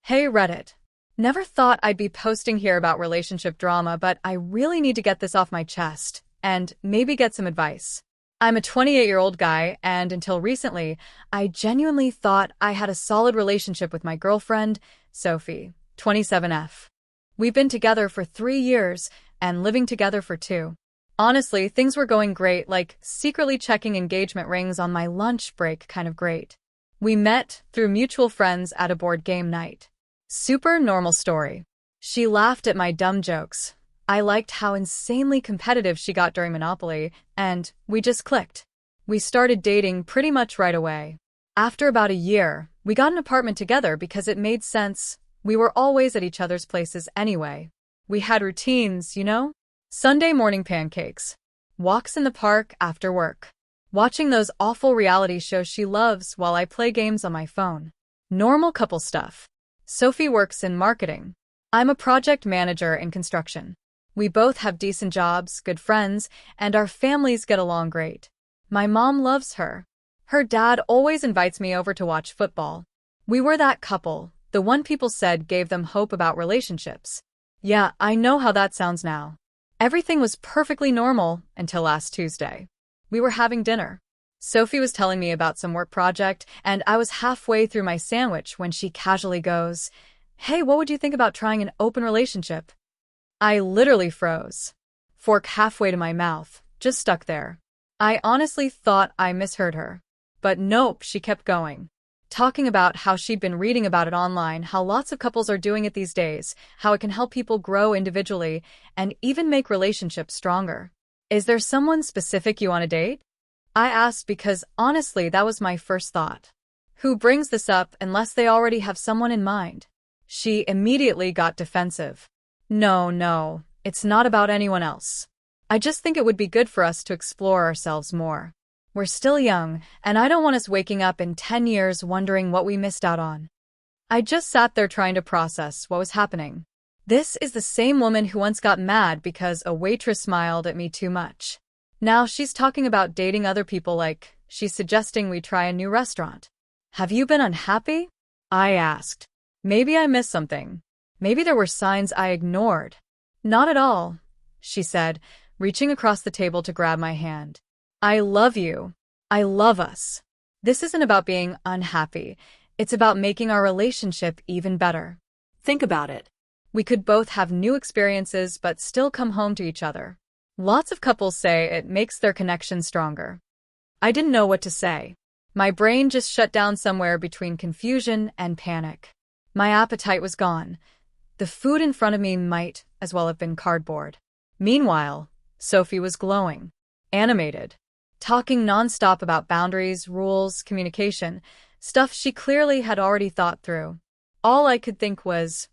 Hey Reddit. Never thought I'd be posting here about relationship drama, but I really need to get this off my chest and maybe get some advice. I'm a 28-year-old guy, and until recently, I genuinely thought I had a solid relationship with my girlfriend, Sophie, 27F. We've been together for 3 years and living together for 2. Honestly, things were going great, like secretly checking engagement rings on my lunch break kind of great. We met through mutual friends at a board game night. Super normal story. She laughed at my dumb jokes. I liked how insanely competitive she got during Monopoly, and we just clicked. We started dating pretty much right away. After about a year, we got an apartment together because it made sense. We were always at each other's places anyway. We had routines, you know? Sunday morning pancakes. Walks in the park after work. Watching those awful reality shows she loves while I play games on my phone. Normal couple stuff. Sophie works in marketing. I'm a project manager in construction. We both have decent jobs, good friends, and our families get along great. My mom loves her. Her dad always invites me over to watch football. We were that couple, the one people said gave them hope about relationships. Yeah, I know how that sounds now. Everything was perfectly normal until last Tuesday. We were having dinner. Sophie was telling me about some work project, and I was halfway through my sandwich when she casually goes, "Hey, what would you think about trying an open relationship?" I literally froze. Fork halfway to my mouth, just stuck there. I honestly thought I misheard her. But nope, she kept going. Talking about how she'd been reading about it online, how lots of couples are doing it these days, how it can help people grow individually, and even make relationships stronger. Is there someone specific you want to date? I asked because, honestly, that was my first thought. Who brings this up unless they already have someone in mind? She immediately got defensive. No, it's not about anyone else. I just think it would be good for us to explore ourselves more. We're still young, and I don't want us waking up in 10 years wondering what we missed out on. I just sat there trying to process what was happening. This is the same woman who once got mad because a waitress smiled at me too much. Now she's talking about dating other people, like she's suggesting we try a new restaurant. Have you been unhappy? I asked. Maybe I missed something. Maybe there were signs I ignored. Not at all, she said, reaching across the table to grab my hand. I love you. I love us. This isn't about being unhappy. It's about making our relationship even better. Think about it. We could both have new experiences but still come home to each other. Lots of couples say it makes their connection stronger. I didn't know what to say. My brain just shut down somewhere between confusion and panic. My appetite was gone. The food in front of me might as well have been cardboard. Meanwhile, Sophie was glowing, animated, talking nonstop about boundaries, rules, communication, stuff she clearly had already thought through. All I could think was,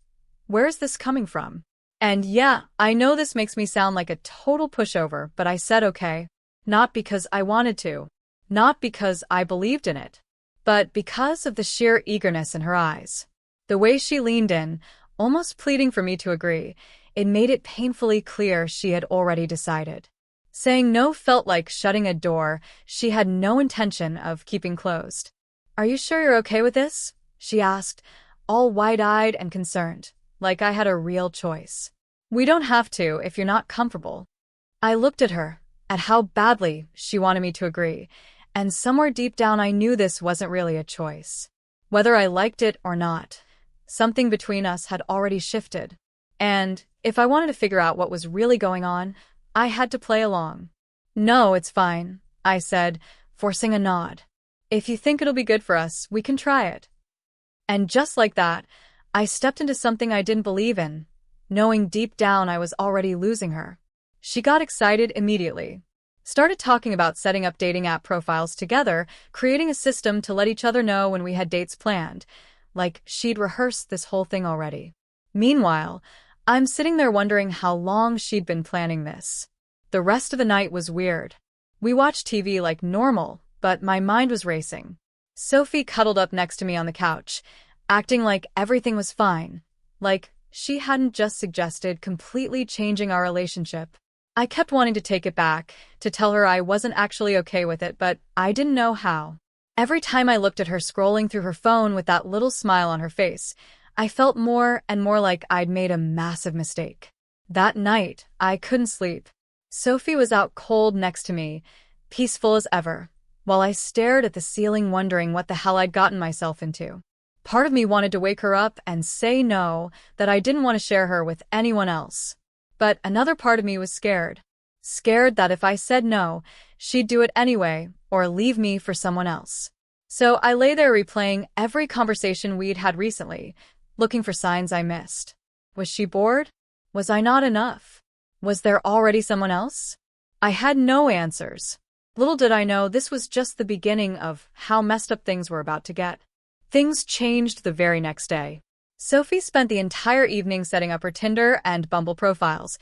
where's this coming from? And yeah, I know this makes me sound like a total pushover, but I said okay. Not because I wanted to. Not because I believed in it. But because of the sheer eagerness in her eyes. The way she leaned in, almost pleading for me to agree, it made it painfully clear she had already decided. Saying no felt like shutting a door she had no intention of keeping closed. "Are you sure you're okay with this?" she asked, all wide-eyed and concerned, like I had a real choice. "We don't have to if you're not comfortable." I looked at her, at how badly she wanted me to agree, and somewhere deep down I knew this wasn't really a choice. Whether I liked it or not, something between us had already shifted. And if I wanted to figure out what was really going on, I had to play along. "No, it's fine," I said, forcing a nod. "If you think it'll be good for us, we can try it." And just like that, I stepped into something I didn't believe in, knowing deep down I was already losing her. She got excited immediately. Started talking about setting up dating app profiles together, creating a system to let each other know when we had dates planned, like she'd rehearsed this whole thing already. Meanwhile, I'm sitting there wondering how long she'd been planning this. The rest of the night was weird. We watched TV like normal, but my mind was racing. Sophie cuddled up next to me on the couch, acting like everything was fine, like she hadn't just suggested completely changing our relationship. I kept wanting to take it back, to tell her I wasn't actually okay with it, but I didn't know how. Every time I looked at her scrolling through her phone with that little smile on her face, I felt more and more like I'd made a massive mistake. That night, I couldn't sleep. Sophie was out cold next to me, peaceful as ever, while I stared at the ceiling wondering what the hell I'd gotten myself into. Part of me wanted to wake her up and say no, that I didn't want to share her with anyone else. But another part of me was scared. Scared that if I said no, she'd do it anyway, or leave me for someone else. So I lay there replaying every conversation we'd had recently, looking for signs I missed. Was she bored? Was I not enough? Was there already someone else? I had no answers. Little did I know this was just the beginning of how messed up things were about to get. Things changed the very next day. Sophie spent the entire evening setting up her Tinder and Bumble profiles,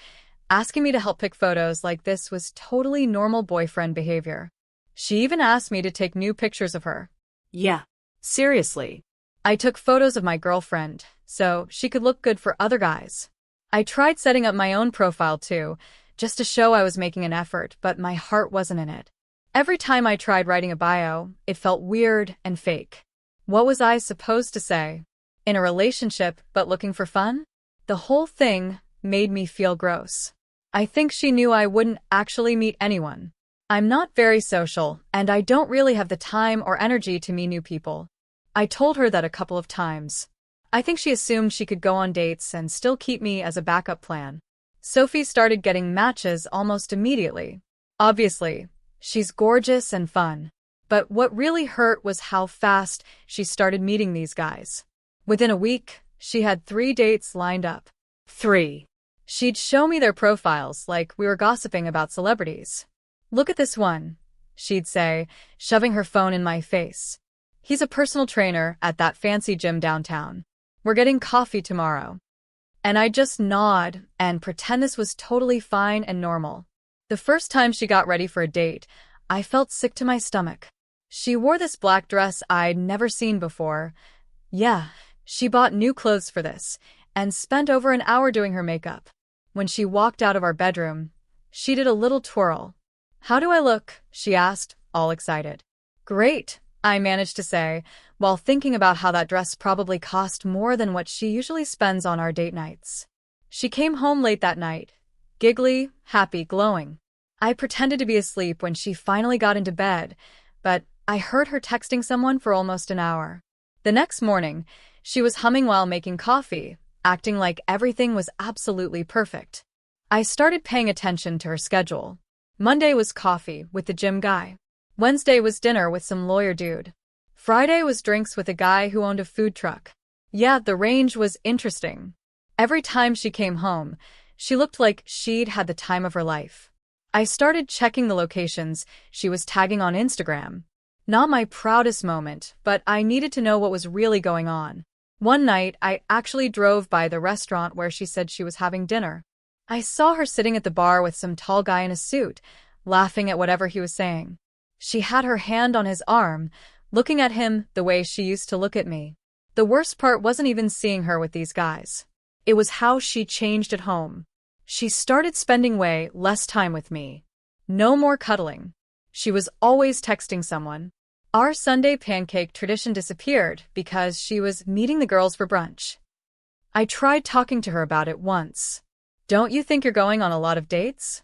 asking me to help pick photos like this was totally normal boyfriend behavior. She even asked me to take new pictures of her. Yeah, seriously. I took photos of my girlfriend, so she could look good for other guys. I tried setting up my own profile too, just to show I was making an effort, but my heart wasn't in it. Every time I tried writing a bio, it felt weird and fake. What was I supposed to say? In a relationship, but looking for fun? The whole thing made me feel gross. I think she knew I wouldn't actually meet anyone. I'm not very social, and I don't really have the time or energy to meet new people. I told her that a couple of times. I think she assumed she could go on dates and still keep me as a backup plan. Sophie started getting matches almost immediately. Obviously, she's gorgeous and fun. But what really hurt was how fast she started meeting these guys. Within a week, she had 3 dates lined up. 3. She'd show me their profiles like we were gossiping about celebrities. Look at this one, she'd say, shoving her phone in my face. He's a personal trainer at that fancy gym downtown. We're getting coffee tomorrow. And I'd just nod and pretend this was totally fine and normal. The first time she got ready for a date, I felt sick to my stomach. She wore this black dress I'd never seen before. Yeah, she bought new clothes for this, and spent over an hour doing her makeup. When she walked out of our bedroom, she did a little twirl. "How do I look?" she asked, all excited. "Great," I managed to say, while thinking about how that dress probably cost more than what she usually spends on our date nights. She came home late that night, giggly, happy, glowing. I pretended to be asleep when she finally got into bed, but I heard her texting someone for almost an hour. The next morning, she was humming while making coffee, acting like everything was absolutely perfect. I started paying attention to her schedule. Monday was coffee with the gym guy. Wednesday was dinner with some lawyer dude. Friday was drinks with a guy who owned a food truck. Yeah, the range was interesting. Every time she came home, she looked like she'd had the time of her life. I started checking the locations she was tagging on Instagram. Not my proudest moment, but I needed to know what was really going on. One night, I actually drove by the restaurant where she said she was having dinner. I saw her sitting at the bar with some tall guy in a suit, laughing at whatever he was saying. She had her hand on his arm, looking at him the way she used to look at me. The worst part wasn't even seeing her with these guys. It was how she changed at home. She started spending way less time with me. No more cuddling. She was always texting someone. Our Sunday pancake tradition disappeared because she was meeting the girls for brunch. I tried talking to her about it once. "Don't you think you're going on a lot of dates?"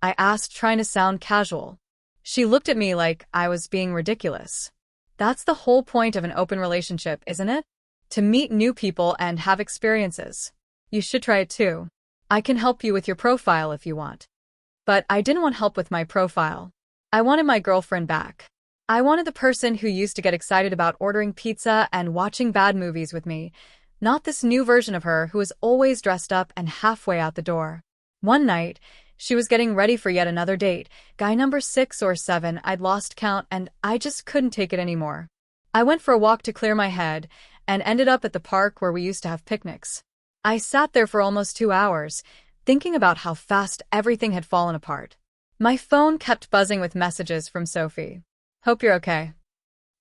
I asked, trying to sound casual. She looked at me like I was being ridiculous. That's the whole point of an open relationship, isn't it? To meet new people and have experiences. You should try it too. I can help you with your profile if you want. But I didn't want help with my profile. I wanted my girlfriend back. I wanted the person who used to get excited about ordering pizza and watching bad movies with me, not this new version of her who was always dressed up and halfway out the door. One night, she was getting ready for yet another date, guy number 6 or 7, I'd lost count, and I just couldn't take it anymore. I went for a walk to clear my head and ended up at the park where we used to have picnics. I sat there for almost 2 hours, thinking about how fast everything had fallen apart. My phone kept buzzing with messages from Sophie. "Hope you're okay.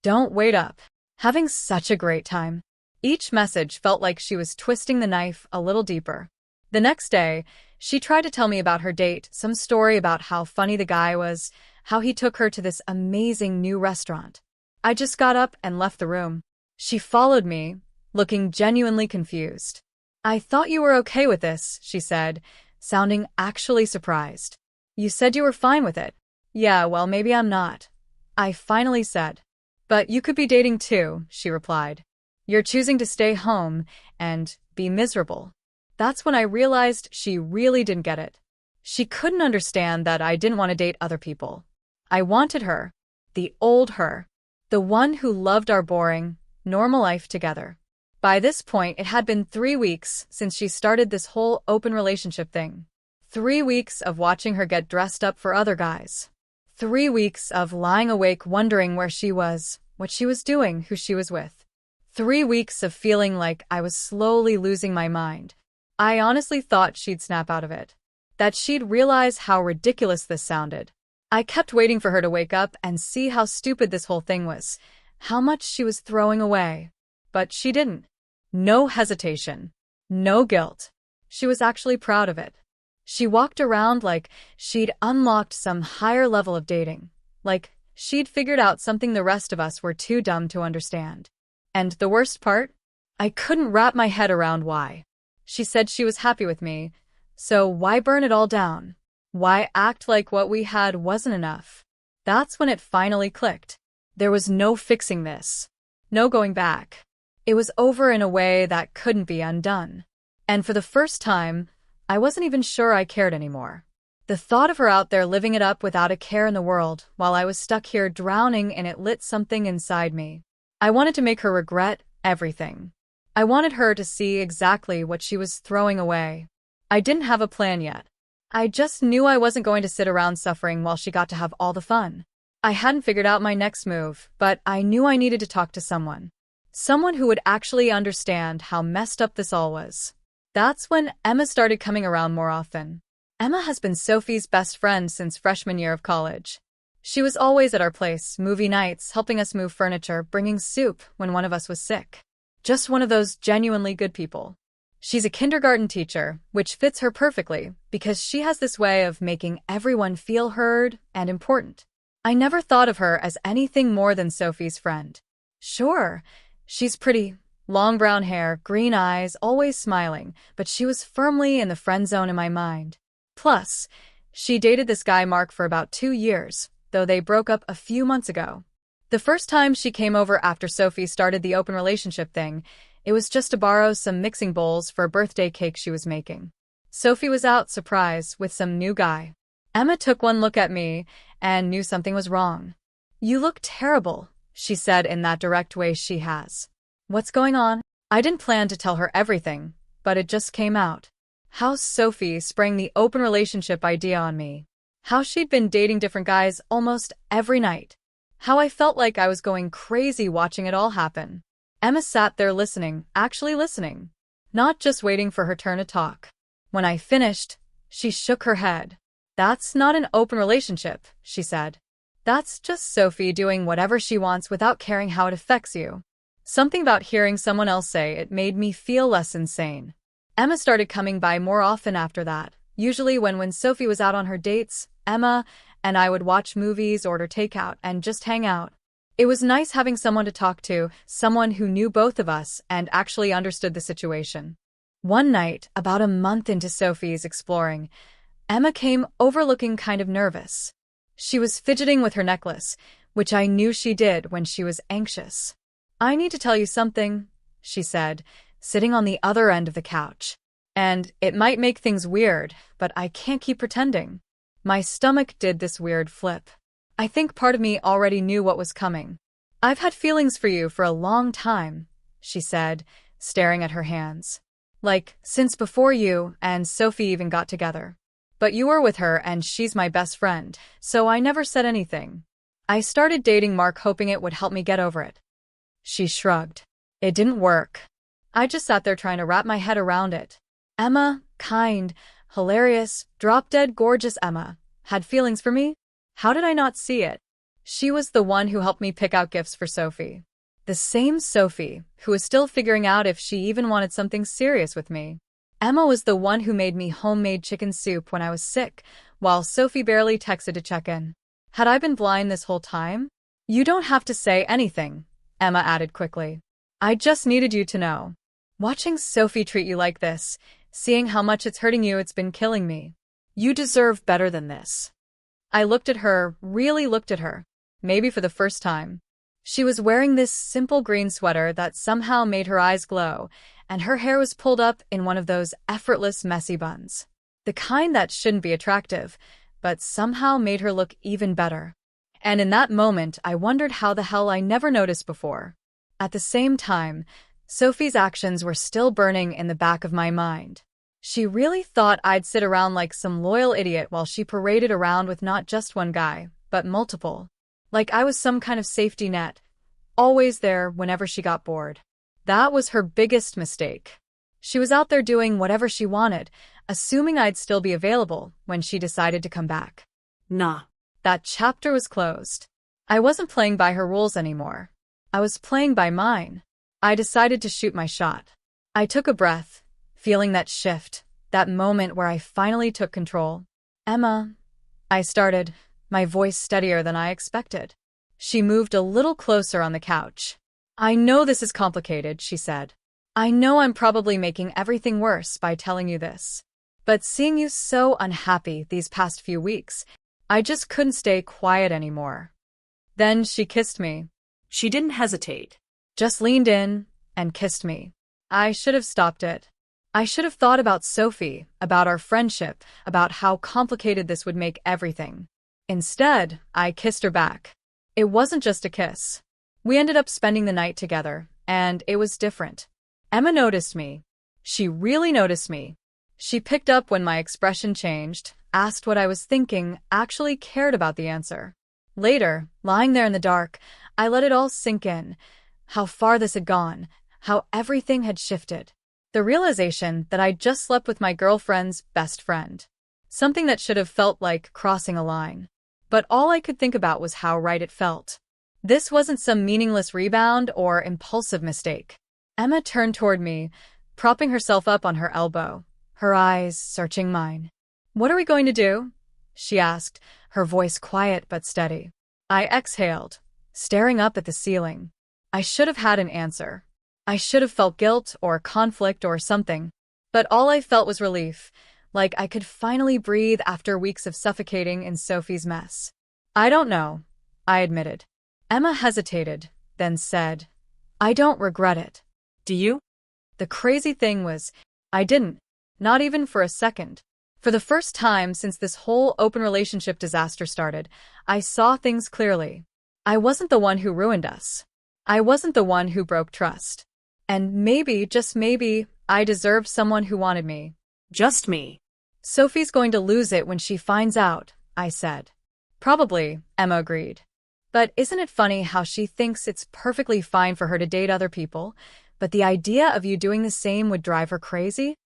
Don't wait up. Having such a great time." Each message felt like she was twisting the knife a little deeper. The next day, she tried to tell me about her date, some story about how funny the guy was, how he took her to this amazing new restaurant. I just got up and left the room. She followed me, looking genuinely confused. "I thought you were okay with this," she said, sounding actually surprised. "You said you were fine with it." "Yeah, well, maybe I'm not," I finally said. "But you could be dating too," she replied. "You're choosing to stay home and be miserable." That's when I realized she really didn't get it. She couldn't understand that I didn't want to date other people. I wanted her, the old her, the one who loved our boring, normal life together. By this point, it had been 3 weeks since she started this whole open relationship thing. 3 weeks of watching her get dressed up for other guys. 3 weeks of lying awake wondering where she was, what she was doing, who she was with. 3 weeks of feeling like I was slowly losing my mind. I honestly thought she'd snap out of it. That she'd realize how ridiculous this sounded. I kept waiting for her to wake up and see how stupid this whole thing was, how much she was throwing away. But she didn't. No hesitation. No guilt. She was actually proud of it. She walked around like she'd unlocked some higher level of dating, like she'd figured out something the rest of us were too dumb to understand. And the worst part? I couldn't wrap my head around why. She said she was happy with me, so why burn it all down? Why act like what we had wasn't enough? That's when it finally clicked. There was no fixing this. No going back. It was over in a way that couldn't be undone. And for the first time, I wasn't even sure I cared anymore. The thought of her out there living it up without a care in the world, while I was stuck here drowning in it, lit something inside me. I wanted to make her regret everything. I wanted her to see exactly what she was throwing away. I didn't have a plan yet. I just knew I wasn't going to sit around suffering while she got to have all the fun. I hadn't figured out my next move, but I knew I needed to talk to someone. Someone who would actually understand how messed up this all was. That's when Emma started coming around more often. Emma has been Sophie's best friend since freshman year of college. She was always at our place, movie nights, helping us move furniture, bringing soup when one of us was sick. Just one of those genuinely good people. She's a kindergarten teacher, which fits her perfectly because she has this way of making everyone feel heard and important. I never thought of her as anything more than Sophie's friend. Sure, she's pretty. Long brown hair, green eyes, always smiling, but she was firmly in the friend zone in my mind. Plus, she dated this guy Mark for about 2 years, though they broke up a few months ago. The first time she came over after Sophie started the open relationship thing, it was just to borrow some mixing bowls for a birthday cake she was making. Sophie was out, surprise, with some new guy. Emma took one look at me and knew something was wrong. "You look terrible," she said in that direct way she has. "What's going on?" I didn't plan to tell her everything, but it just came out. How Sophie sprang the open relationship idea on me. How she'd been dating different guys almost every night. How I felt like I was going crazy watching it all happen. Emma sat there listening, actually listening, not just waiting for her turn to talk. When I finished, she shook her head. "That's not an open relationship," she said. "That's just Sophie doing whatever she wants without caring how it affects you." Something about hearing someone else say it made me feel less insane. Emma started coming by more often after that. Usually when Sophie was out on her dates, Emma and I would watch movies, order takeout, and just hang out. It was nice having someone to talk to, someone who knew both of us and actually understood the situation. One night, about a month into Sophie's exploring, Emma came over looking kind of nervous. She was fidgeting with her necklace, which I knew she did when she was anxious. "I need to tell you something," she said, sitting on the other end of the couch. "And it might make things weird, but I can't keep pretending." My stomach did this weird flip. I think part of me already knew what was coming. "I've had feelings for you for a long time," she said, staring at her hands. "Like, since before you and Sophie even got together. But you were with her and she's my best friend, so I never said anything. I started dating Mark hoping it would help me get over it." She shrugged. "It didn't work." I just sat there trying to wrap my head around it. Emma, kind, hilarious, drop-dead gorgeous Emma, had feelings for me? How did I not see it? She was the one who helped me pick out gifts for Sophie. The same Sophie, who was still figuring out if she even wanted something serious with me. Emma was the one who made me homemade chicken soup when I was sick, while Sophie barely texted to check in. Had I been blind this whole time? "You don't have to say anything," Emma added quickly. I just needed you to know. Watching Sophie treat you like this, seeing how much it's hurting you, it's been killing me. You deserve better than this. I looked at her, really looked at her. Maybe for the first time. She was wearing this simple green sweater that somehow made her eyes glow, and her hair was pulled up in one of those effortless messy buns. The kind that shouldn't be attractive, but somehow made her look even better. And in that moment, I wondered how the hell I never noticed before. At the same time, Sophie's actions were still burning in the back of my mind. She really thought I'd sit around like some loyal idiot while she paraded around with not just one guy, but multiple. Like I was some kind of safety net, always there whenever she got bored. That was her biggest mistake. She was out there doing whatever she wanted, assuming I'd still be available when she decided to come back. Nah. That chapter was closed. I wasn't playing by her rules anymore. I was playing by mine. I decided to shoot my shot. I took a breath, feeling that shift, that moment where I finally took control. Emma, I started, my voice steadier than I expected. She moved a little closer on the couch. I know this is complicated, she said. I know I'm probably making everything worse by telling you this. But seeing you so unhappy these past few weeks, I just couldn't stay quiet anymore. Then she kissed me. She didn't hesitate. Just leaned in and kissed me. I should have stopped it. I should have thought about Sophie, about our friendship, about how complicated this would make everything. Instead, I kissed her back. It wasn't just a kiss. We ended up spending the night together, and it was different. Emma noticed me. She really noticed me. She picked up when my expression changed, asked what I was thinking, actually cared about the answer. Later, lying there in the dark, I let it all sink in. How far this had gone, how everything had shifted. The realization that I'd just slept with my girlfriend's best friend. Something that should have felt like crossing a line. But all I could think about was how right it felt. This wasn't some meaningless rebound or impulsive mistake. Emma turned toward me, propping herself up on her elbow, her eyes searching mine. What are we going to do? She asked, her voice quiet but steady. I exhaled, staring up at the ceiling. I should have had an answer. I should have felt guilt or conflict or something. But all I felt was relief, like I could finally breathe after weeks of suffocating in Sophie's mess. I don't know, I admitted. Emma hesitated, then said, I don't regret it. Do you? The crazy thing was, I didn't, not even for a second. For the first time since this whole open relationship disaster started, I saw things clearly. I wasn't the one who ruined us. I wasn't the one who broke trust. And maybe, just maybe, I deserved someone who wanted me. Just me. Sophie's going to lose it when she finds out, I said. Probably, Emma agreed. But isn't it funny how she thinks it's perfectly fine for her to date other people, but the idea of you doing the same would drive her crazy?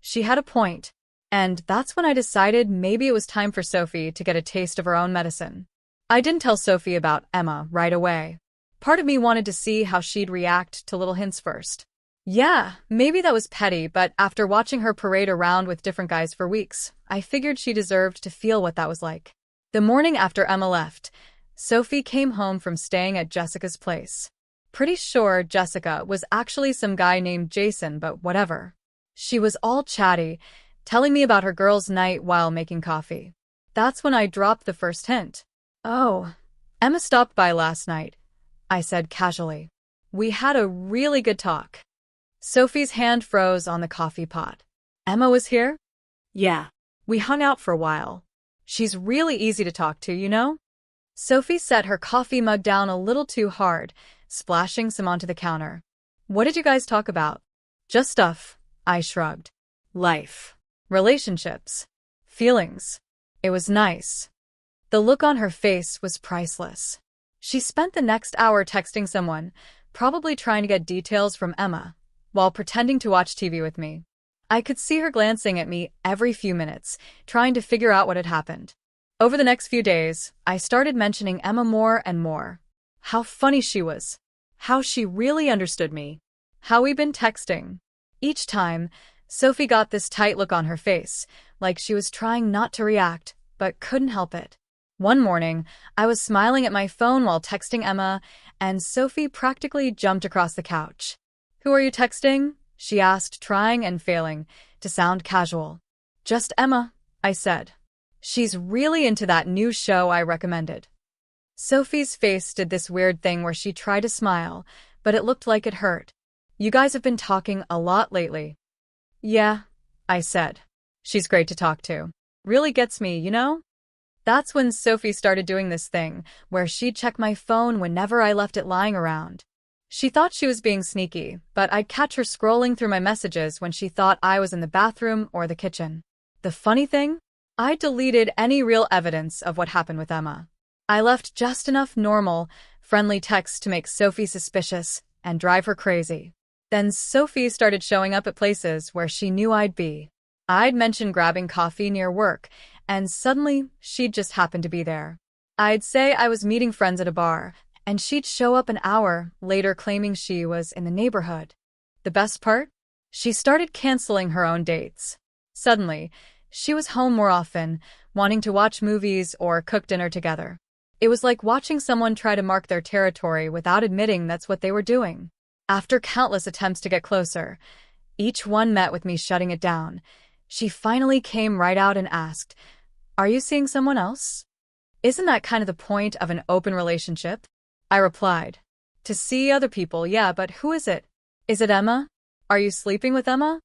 She had a point. And that's when I decided maybe it was time for Sophie to get a taste of her own medicine. I didn't tell Sophie about Emma right away. Part of me wanted to see how she'd react to little hints first. Yeah, maybe that was petty, but after watching her parade around with different guys for weeks, I figured she deserved to feel what that was like. The morning after Emma left, Sophie came home from staying at Jessica's place. Pretty sure Jessica was actually some guy named Jason, but whatever. She was all chatty, telling me about her girls' night while making coffee. That's when I dropped the first hint. Oh, Emma stopped by last night, I said casually. We had a really good talk. Sophie's hand froze on the coffee pot. Emma was here? Yeah. We hung out for a while. She's really easy to talk to, you know? Sophie set her coffee mug down a little too hard, splashing some onto the counter. What did you guys talk about? Just stuff, I shrugged. Life. Relationships. Feelings. It was nice. The look on her face was priceless. She spent the next hour texting someone, probably trying to get details from Emma, while pretending to watch TV with me. I could see her glancing at me every few minutes, trying to figure out what had happened. Over the next few days, I started mentioning Emma more and more. How funny she was. How she really understood me. How we'd been texting. Each time, Sophie got this tight look on her face, like she was trying not to react, but couldn't help it. One morning, I was smiling at my phone while texting Emma, and Sophie practically jumped across the couch. "Who are you texting?" she asked, trying and failing to sound casual. "Just Emma," I said. "She's really into that new show I recommended." Sophie's face did this weird thing where she tried to smile, but it looked like it hurt. "You guys have been talking a lot lately." "Yeah," I said. "She's great to talk to. Really gets me, you know?" That's when Sophie started doing this thing, where she'd check my phone whenever I left it lying around. She thought she was being sneaky, but I'd catch her scrolling through my messages when she thought I was in the bathroom or the kitchen. The funny thing? I deleted any real evidence of what happened with Emma. I left just enough normal, friendly texts to make Sophie suspicious and drive her crazy. Then Sophie started showing up at places where she knew I'd be. I'd mention grabbing coffee near work, and suddenly she'd just happen to be there. I'd say I was meeting friends at a bar, and she'd show up an hour later claiming she was in the neighborhood. The best part? She started canceling her own dates. Suddenly, she was home more often, wanting to watch movies or cook dinner together. It was like watching someone try to mark their territory without admitting that's what they were doing. After countless attempts to get closer, each one met with me shutting it down, she finally came right out and asked, "Are you seeing someone else?" "Isn't that kind of the point of an open relationship?" I replied. "To see other people, yeah, but who is it? Is it Emma? Are you sleeping with Emma?"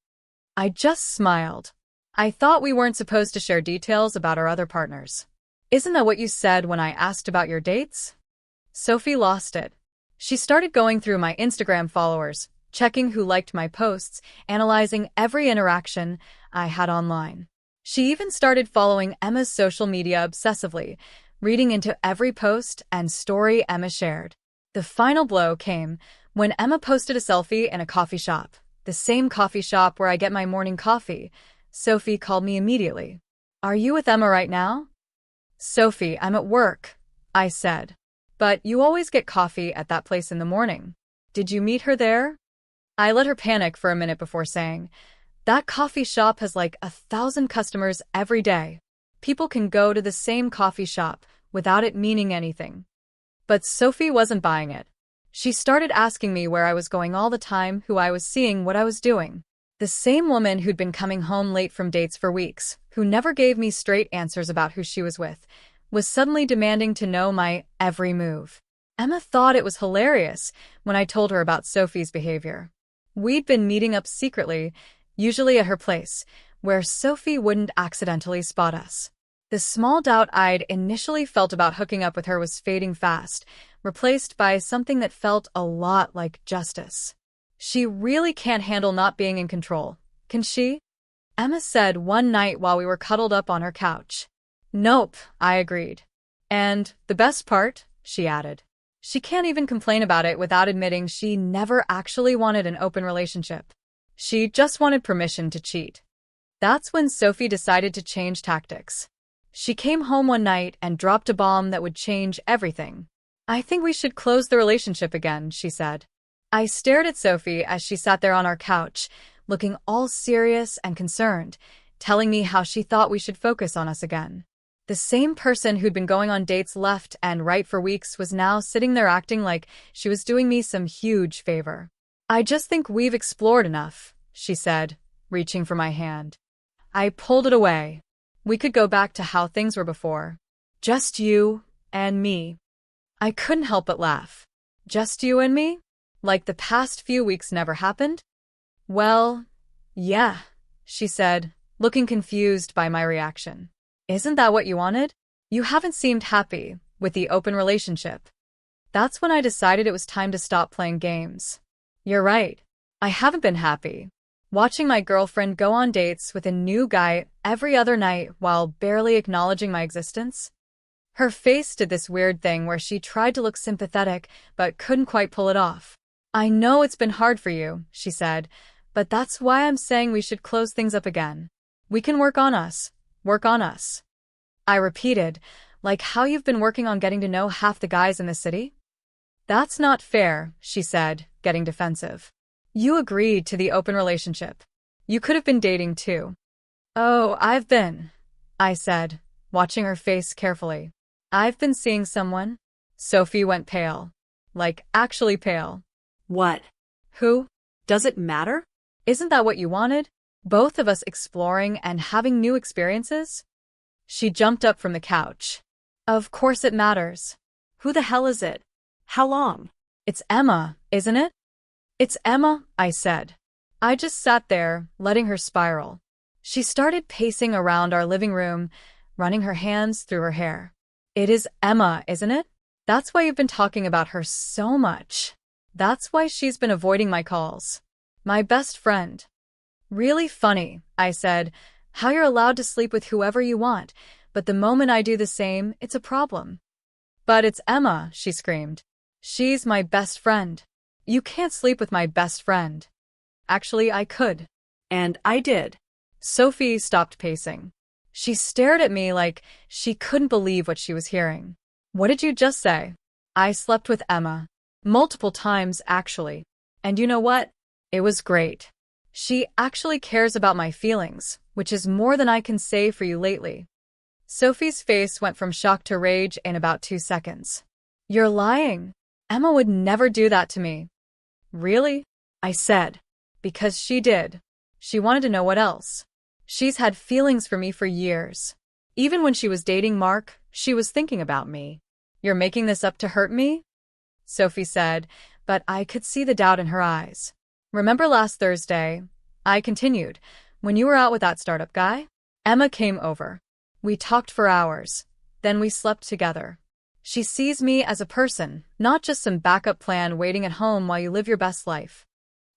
I just smiled. "I thought we weren't supposed to share details about our other partners. Isn't that what you said when I asked about your dates?" Sophie lost it. She started going through my Instagram followers, checking who liked my posts, analyzing every interaction I had online. She even started following Emma's social media obsessively, reading into every post and story Emma shared. The final blow came when Emma posted a selfie in a coffee shop, the same coffee shop where I get my morning coffee. Sophie called me immediately. "Are you with Emma right now?" "Sophie, I'm at work," I said. "But you always get coffee at that place in the morning. Did you meet her there?" I let her panic for a minute before saying, "That coffee shop has like 1,000 customers every day. People can go to the same coffee shop without it meaning anything." But Sophie wasn't buying it. She started asking me where I was going all the time, who I was seeing, what I was doing. The same woman who'd been coming home late from dates for weeks, who never gave me straight answers about who she was with, was suddenly demanding to know my every move. Emma thought it was hilarious when I told her about Sophie's behavior. We'd been meeting up secretly, usually at her place, where Sophie wouldn't accidentally spot us. The small doubt I'd initially felt about hooking up with her was fading fast, replaced by something that felt a lot like justice. "She really can't handle not being in control, can she?" Emma said one night while we were cuddled up on her couch. "Nope," I agreed. "And the best part," she added, "she can't even complain about it without admitting she never actually wanted an open relationship. She just wanted permission to cheat." That's when Sophie decided to change tactics. She came home one night and dropped a bomb that would change everything. "I think we should close the relationship again," she said. I stared at Sophie as she sat there on our couch, looking all serious and concerned, telling me how she thought we should focus on us again. The same person who'd been going on dates left and right for weeks was now sitting there acting like she was doing me some huge favor. "I just think we've explored enough," she said, reaching for my hand. I pulled it away. "We could go back to how things were before. Just you and me." I couldn't help but laugh. "Just you and me? Like the past few weeks never happened?" "Well, yeah," she said, looking confused by my reaction. "Isn't that what you wanted? You haven't seemed happy with the open relationship." That's when I decided it was time to stop playing games. You're right. I haven't been happy. Watching my girlfriend go on dates with a new guy every other night while barely acknowledging my existence. Her face did this weird thing where she tried to look sympathetic but couldn't quite pull it off. "I know it's been hard for you," she said, "but that's why I'm saying we should close things up again. We can work on us. Work on us." I repeated, "Like how you've been working on getting to know half the guys in the city?" "That's not fair," she said, getting defensive. "You agreed to the open relationship. You could have been dating too." "Oh, I've been," I said, watching her face carefully. "I've been seeing someone." Sophie went pale. like actually pale. What? Who? Does it matter? Isn't that what you wanted? Both of us exploring and having new experiences? She jumped up from the couch. Of course it matters. Who the hell is it? How long? It's Emma, isn't it? It's Emma, I said. I just sat there, letting her spiral. She started pacing around our living room, running her hands through her hair. It is Emma, isn't it? That's why you've been talking about her so much. That's why she's been avoiding my calls. My best friend. Really funny, I said, how you're allowed to sleep with whoever you want, but the moment I do the same, it's a problem. But it's Emma, she screamed. She's my best friend. You can't sleep with my best friend. Actually, I could. And I did. Sophie stopped pacing. She stared at me like she couldn't believe what she was hearing. What did you just say? I slept with Emma. Multiple times, actually. And you know what? It was great. She actually cares about my feelings, which is more than I can say for you lately. Sophie's face went from shock to rage in about 2 seconds. You're lying. Emma would never do that to me. Really? I said. Because she did. She wanted to know what else. She's had feelings for me for years. Even when she was dating Mark, she was thinking about me. You're making this up to hurt me? Sophie said, but I could see the doubt in her eyes. Remember last Thursday? I continued. When you were out with that startup guy? Emma came over. We talked for hours. Then we slept together. She sees me as a person, not just some backup plan waiting at home while you live your best life.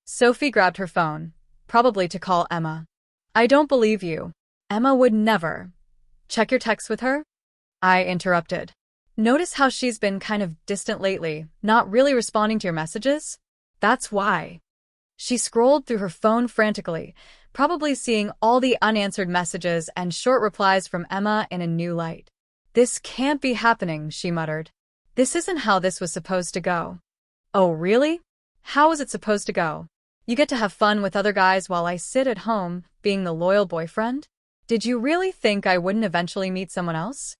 Sophie grabbed her phone, probably to call Emma. I don't believe you. Emma would never. Check your texts with her? I interrupted. Notice how she's been kind of distant lately, not really responding to your messages? That's why. She scrolled through her phone frantically, probably seeing all the unanswered messages and short replies from Emma in a new light. This can't be happening, she muttered. This isn't how this was supposed to go. Oh, really? How was it supposed to go? You get to have fun with other guys while I sit at home, being the loyal boyfriend? Did you really think I wouldn't eventually meet someone else?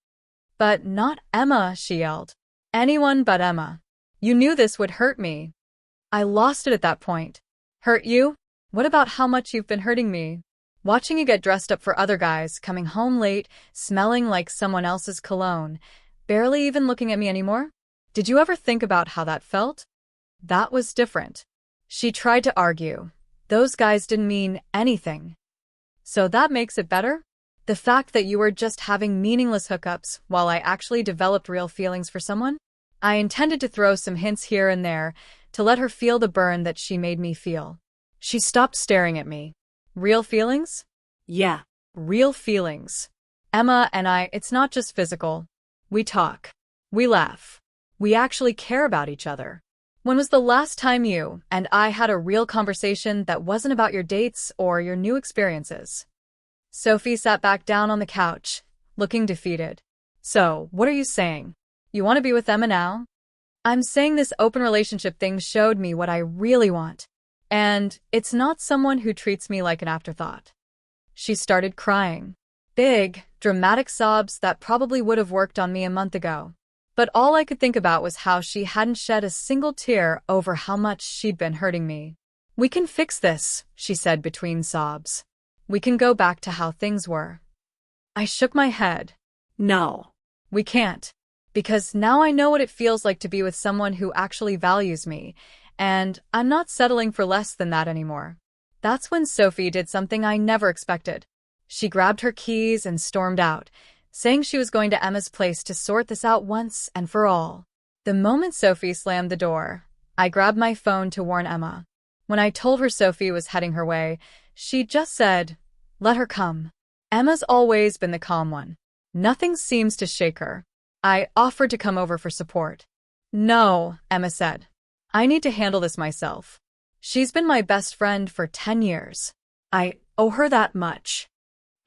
But not Emma, she yelled. Anyone but Emma. You knew this would hurt me. I lost it at that point. Hurt you? What about how much you've been hurting me? Watching you get dressed up for other guys, coming home late, smelling like someone else's cologne, barely even looking at me anymore? Did you ever think about how that felt? That was different. She tried to argue. Those guys didn't mean anything. So that makes it better? The fact that you were just having meaningless hookups while I actually developed real feelings for someone? I intended to throw some hints here and there to let her feel the burn that she made me feel. She stopped staring at me. Real feelings? Yeah. Real feelings. Emma and I, it's not just physical. We talk. We laugh. We actually care about each other. When was the last time you and I had a real conversation that wasn't about your dates or your new experiences? Sophie sat back down on the couch, looking defeated. So, what are you saying? You want to be with Emma now? I'm saying this open relationship thing showed me what I really want. And it's not someone who treats me like an afterthought. She started crying. Big, dramatic sobs that probably would have worked on me a month ago. But all I could think about was how she hadn't shed a single tear over how much she'd been hurting me. We can fix this, she said between sobs. We can go back to how things were. I shook my head. No. We can't. Because now I know what it feels like to be with someone who actually values me, and I'm not settling for less than that anymore. That's when Sophie did something I never expected. She grabbed her keys and stormed out, saying she was going to Emma's place to sort this out once and for all. The moment Sophie slammed the door, I grabbed my phone to warn Emma. When I told her Sophie was heading her way, she just said, "Let her come." Emma's always been the calm one. Nothing seems to shake her. I offered to come over for support. No, Emma said. I need to handle this myself. She's been my best friend for 10 years. I owe her that much.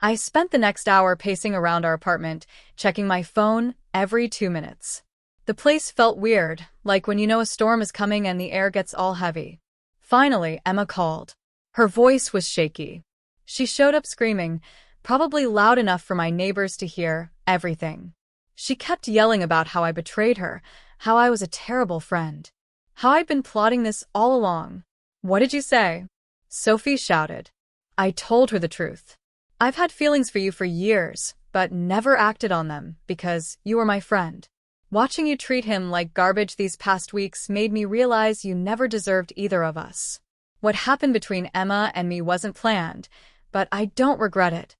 I spent the next hour pacing around our apartment, checking my phone every 2 minutes. The place felt weird, like when you know a storm is coming and the air gets all heavy. Finally, Emma called. Her voice was shaky. She showed up screaming, probably loud enough for my neighbors to hear everything. She kept yelling about how I betrayed her, how I was a terrible friend. How I'd been plotting this all along. What did you say? Sophie shouted. I told her the truth. I've had feelings for you for years, but never acted on them because you were my friend. Watching you treat him like garbage these past weeks made me realize you never deserved either of us. What happened between Emma and me wasn't planned, but I don't regret it.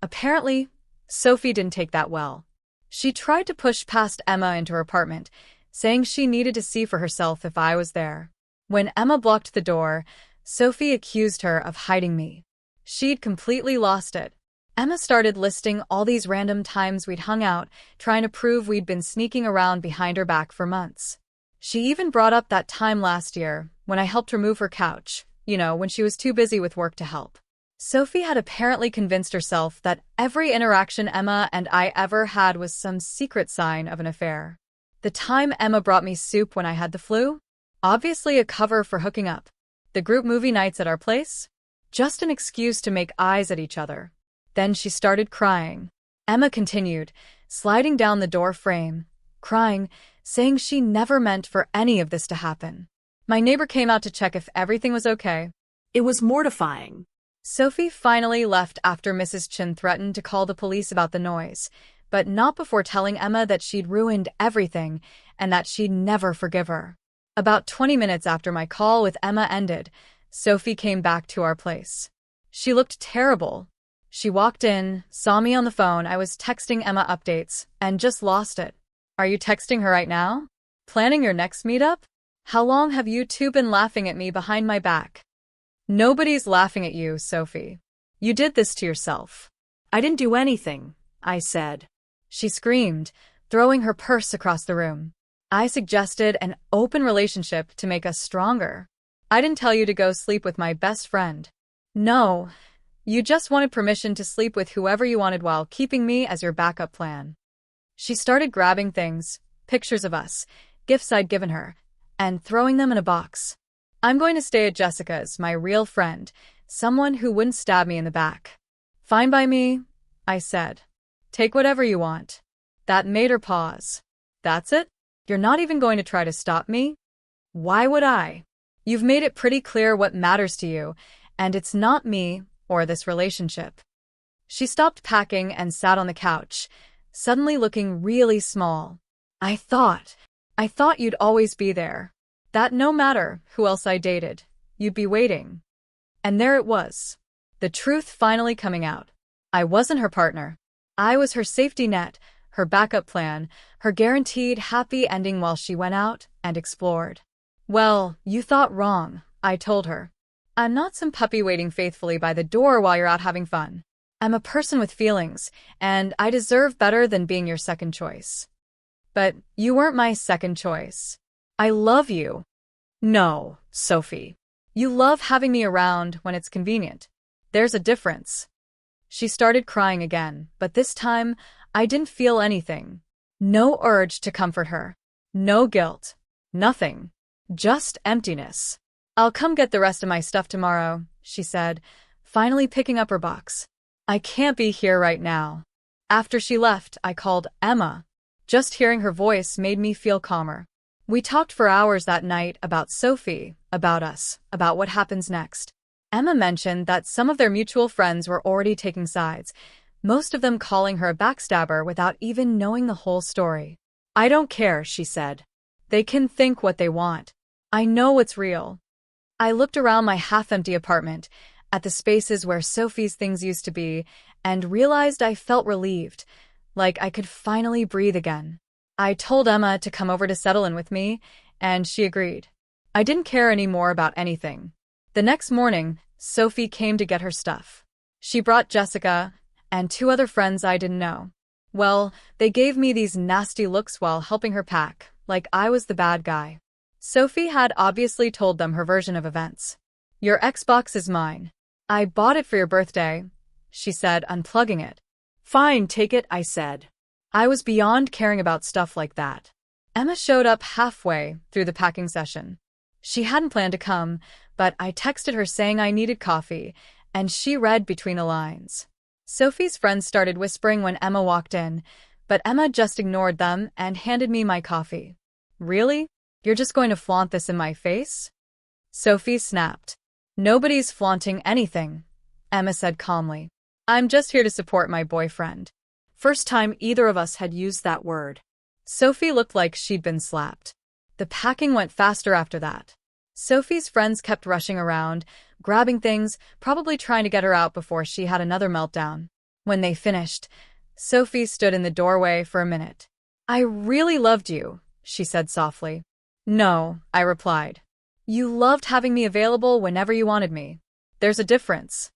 Apparently, Sophie didn't take that well. She tried to push past Emma into her apartment, saying she needed to see for herself if I was there. When Emma blocked the door, Sophie accused her of hiding me. She'd completely lost it. Emma started listing all these random times we'd hung out, trying to prove we'd been sneaking around behind her back for months. She even brought up that time last year, when I helped her move her couch, when she was too busy with work to help. Sophie had apparently convinced herself that every interaction Emma and I ever had was some secret sign of an affair. The time Emma brought me soup when I had the flu? Obviously a cover for hooking up. The group movie nights at our place? Just an excuse to make eyes at each other. Then she started crying. Emma continued, sliding down the door frame, crying, saying she never meant for any of this to happen. My neighbor came out to check if everything was okay. It was mortifying. Sophie finally left after Mrs. Chin threatened to call the police about the noise, but not before telling Emma that she'd ruined everything and that she'd never forgive her. About 20 minutes after my call with Emma ended, Sophie came back to our place. She looked terrible. She walked in, saw me on the phone. I was texting Emma updates, and just lost it. Are you texting her right now? Planning your next meetup? How long have you two been laughing at me behind my back? Nobody's laughing at you, Sophie. You did this to yourself. I didn't do anything, I said. She screamed, throwing her purse across the room. I suggested an open relationship to make us stronger. I didn't tell you to go sleep with my best friend. No. You just wanted permission to sleep with whoever you wanted while keeping me as your backup plan. She started grabbing things, pictures of us, gifts I'd given her, and throwing them in a box. I'm going to stay at Jessica's, my real friend, someone who wouldn't stab me in the back. Fine by me, I said. Take whatever you want. That made her pause. That's it? You're not even going to try to stop me? Why would I? You've made it pretty clear what matters to you, and it's not me or this relationship. She stopped packing and sat on the couch, suddenly looking really small. I thought you'd always be there. That no matter who else I dated, you'd be waiting. And there it was. The truth finally coming out. I wasn't her partner. I was her safety net, her backup plan, her guaranteed happy ending while she went out and explored. Well, you thought wrong, I told her. I'm not some puppy waiting faithfully by the door while you're out having fun. I'm a person with feelings, and I deserve better than being your second choice. But you weren't my second choice. I love you. No, Sophie. You love having me around when it's convenient. There's a difference. She started crying again, but this time I didn't feel anything. No urge to comfort her. No guilt. Nothing. Just emptiness. I'll come get the rest of my stuff tomorrow, she said, finally picking up her box. I can't be here right now. After she left, I called Emma. Just hearing her voice made me feel calmer. We talked for hours that night about Sophie, about us, about what happens next. Emma mentioned that some of their mutual friends were already taking sides, most of them calling her a backstabber without even knowing the whole story. I don't care, she said. They can think what they want. I know what's real. I looked around my half-empty apartment, at the spaces where Sophie's things used to be, and realized I felt relieved, like I could finally breathe again. I told Emma to come over to settle in with me, and she agreed. I didn't care anymore about anything. The next morning, Sophie came to get her stuff. She brought Jessica and 2 other friends I didn't know. Well, they gave me these nasty looks while helping her pack, like I was the bad guy. Sophie had obviously told them her version of events. Your Xbox is mine. I bought it for your birthday, she said, unplugging it. Fine, take it, I said. I was beyond caring about stuff like that. Emma showed up halfway through the packing session. She hadn't planned to come, but I texted her saying I needed coffee, and she read between the lines. Sophie's friends started whispering when Emma walked in, but Emma just ignored them and handed me my coffee. Really? You're just going to flaunt this in my face? Sophie snapped. Nobody's flaunting anything, Emma said calmly. I'm just here to support my boyfriend. First time either of us had used that word. Sophie looked like she'd been slapped. The packing went faster after that. Sophie's friends kept rushing around, grabbing things, probably trying to get her out before she had another meltdown. When they finished, Sophie stood in the doorway for a minute. I really loved you, she said softly. No, I replied. You loved having me available whenever you wanted me. There's a difference.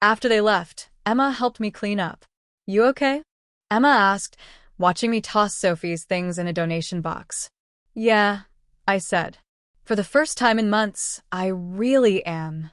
After they left, Emma helped me clean up. You okay? Emma asked, watching me toss Sophie's things in a donation box. Yeah, I said. For the first time in months, I really am.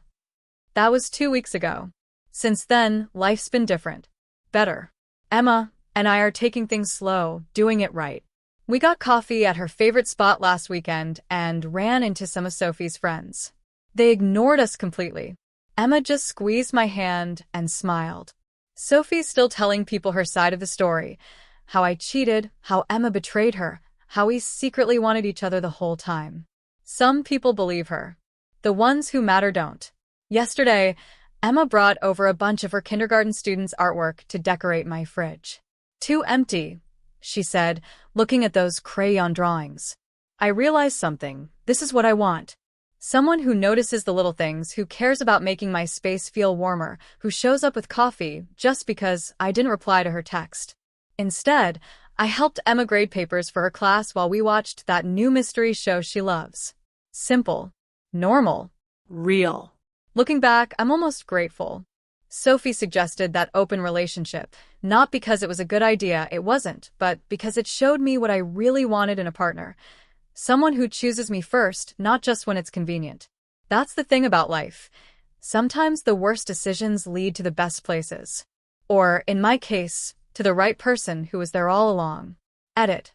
That was 2 weeks ago. Since then, life's been different. Better. Emma and I are taking things slow, doing it right. We got coffee at her favorite spot last weekend and ran into some of Sophie's friends. They ignored us completely. Emma just squeezed my hand and smiled. Sophie's still telling people her side of the story. How I cheated, how Emma betrayed her, how we secretly wanted each other the whole time. Some people believe her. The ones who matter don't. Yesterday, Emma brought over a bunch of her kindergarten students' artwork to decorate my fridge. Too empty, she said, looking at those crayon drawings. I realized something. This is what I want. Someone who notices the little things, who cares about making my space feel warmer, who shows up with coffee just because I didn't reply to her text. Instead, I helped Emma grade papers for her class while we watched that new mystery show she loves. Simple. Normal. Real. Looking back, I'm almost grateful. Sophie suggested that open relationship, not because it was a good idea, it wasn't, but because it showed me what I really wanted in a partner. Someone who chooses me first, not just when it's convenient. That's the thing about life. Sometimes the worst decisions lead to the best places. Or, in my case, to the right person who was there all along. Edit.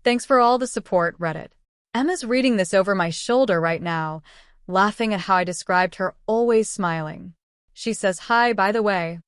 Thanks for all the support, Reddit. Emma's reading this over my shoulder right now, laughing at how I described her always smiling. She says, hi, by the way.